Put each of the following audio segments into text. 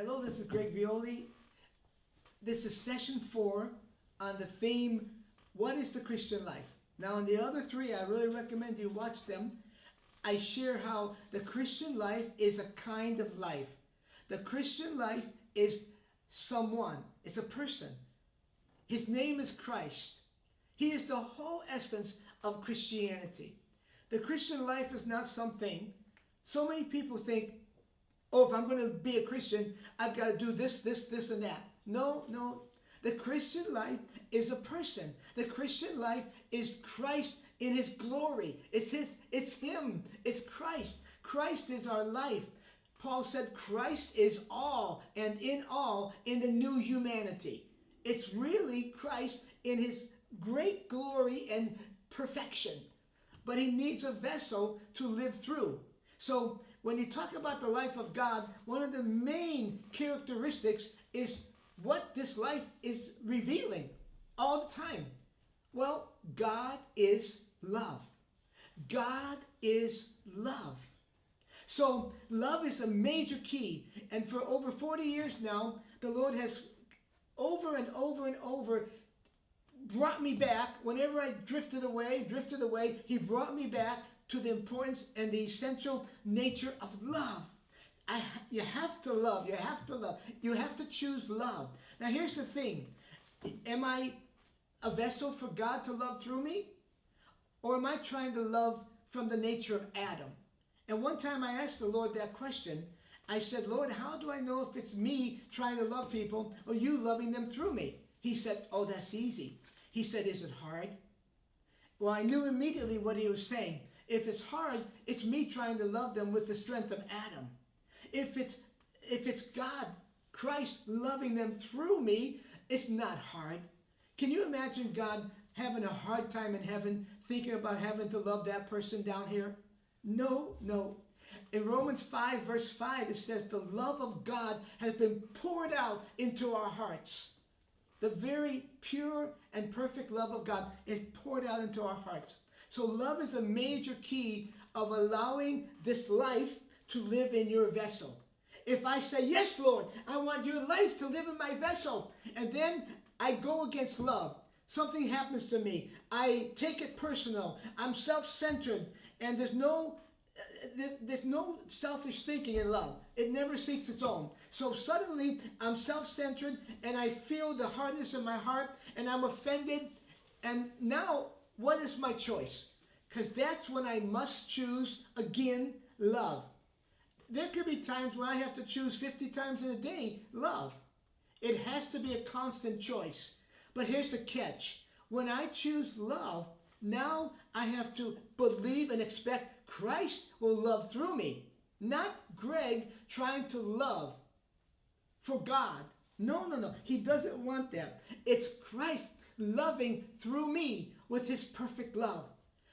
Hello, this is Greg Violi. This is session 4 on the theme, What is the Christian Life? Now, on the other 3, I really recommend you watch them. I share how the Christian life is a kind of life. The Christian life is someone, it's a person. His name is Christ. He is the whole essence of Christianity. The Christian life is not something. So many people think, oh, if I'm going to be a Christian, I've got to do this, and that. No, no. The Christian life is a person. The Christian life is Christ in his glory. It's him. It's Christ. Christ is our life. Paul said Christ is all and in all in the new humanity. It's really Christ in his great glory and perfection. But he needs a vessel to live through. So when you talk about the life of God, one of the main characteristics is what this life is revealing all the time. Well, God is love. God is love. So love is a major key. And for over 40 years now, the Lord has over and over and over brought me back. Whenever I drifted away, he brought me back to the importance and the essential nature of love. You have to love. You have to love. You have to choose love. Now here's the thing. Am I a vessel for God to love through me? Or am I trying to love from the nature of Adam? And one time I asked the Lord that question. I said, Lord, how do I know if it's me trying to love people or you loving them through me? He said, oh, that's easy. He said, is it hard? Well, I knew immediately what he was saying. If it's hard, it's me trying to love them with the strength of Adam. If it's God, Christ loving them through me, it's not hard. Can you imagine God having a hard time in heaven thinking about having to love that person down here? No, no. In Romans 5, verse 5, it says, the love of God has been poured out into our hearts. The very pure and perfect love of God is poured out into our hearts. So love is a major key of allowing this life to live in your vessel. If I say, yes, Lord, I want your life to live in my vessel, and then I go against love, something happens to me, I take it personal, I'm self-centered, and there's no selfish thinking in love. It never seeks its own. So suddenly I'm self-centered and I feel the hardness in my heart and I'm offended. And now what is my choice? Because that's when I must choose again love. There could be times when I have to choose 50 times in a day love. It has to be a constant choice. But here's the catch. When I choose love, now I have to believe and expect Christ will love through me. Not Greg trying to love for God. No, no, no. He doesn't want that. It's Christ loving through me with his perfect love.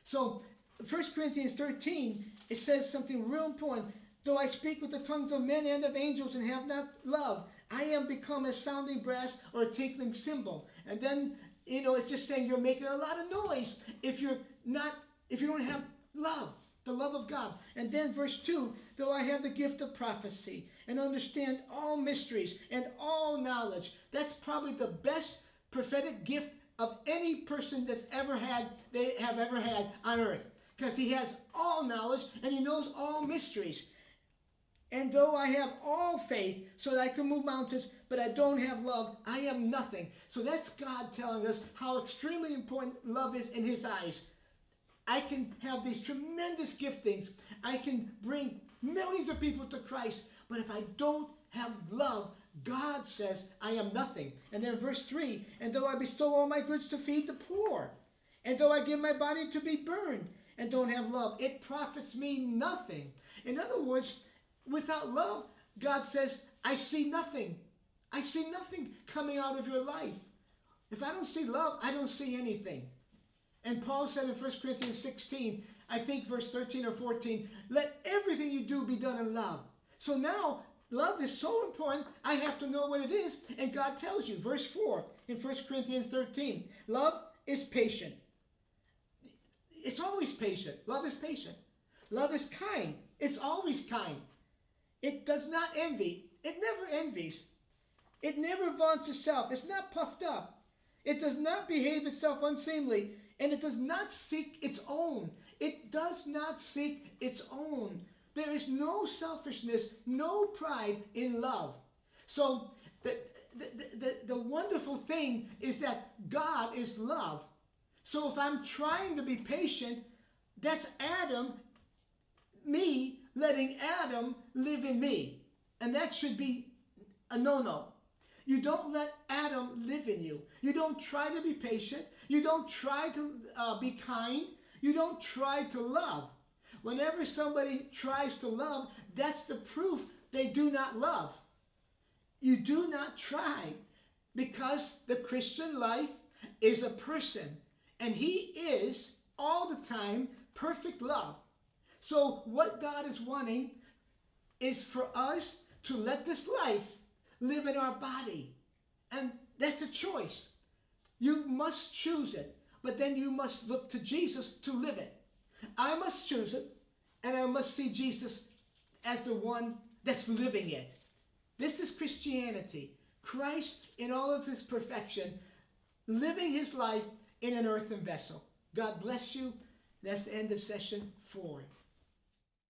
So 1 Corinthians 13, it says something real important. Though I speak with the tongues of men and of angels and have not love, I am become a sounding brass or a tinkling cymbal. And then, it's just saying you're making a lot of noise if you don't have love, the love of God. And then verse 2, though I have the gift of prophecy and understand all mysteries and all knowledge. That's probably the best prophetic gift of any person they have ever had on earth. Because he has all knowledge and he knows all mysteries. And though I have all faith so that I can move mountains, but I don't have love, I am nothing. So that's God telling us how extremely important love is in his eyes. I can have these tremendous giftings. I can bring millions of people to Christ. But if I don't have love, God says I am nothing. And then verse 3, and though I bestow all my goods to feed the poor, and though I give my body to be burned, and don't have love, it profits me nothing. In other words, without love, God says, I see nothing. I see nothing coming out of your life. If I don't see love, I don't see anything. And Paul said in 1 Corinthians 16, I think verse 13 or 14, let everything you do be done in love. So now, love is so important, I have to know what it is. And God tells you, verse 4 in 1 Corinthians 13, love is patient. It's always patient. Love is patient. Love is kind. It's always kind. It does not envy. it never envies. It never vaunts itself. It's not puffed up. It does not behave itself unseemly, and it does not seek its own. It does not seek its own. There is no selfishness, no pride in love. So the wonderful thing is that God is love. So if I'm trying to be patient, that's Adam, me, letting Adam live in me. And that should be a no-no. You don't let Adam live in you. You don't try to be patient. You don't try to be kind. You don't try to love. Whenever somebody tries to love, that's the proof they do not love. You do not try, because the Christian life is a person, and he is all the time perfect love. So what God is wanting is for us to let this life live in our body. And that's a choice. You must choose it, but then you must look to Jesus to live it. I must choose it, and I must see Jesus as the one that's living it. This is Christianity. Christ in all of his perfection, living his life in an earthen vessel. God bless you. That's the end of session 4.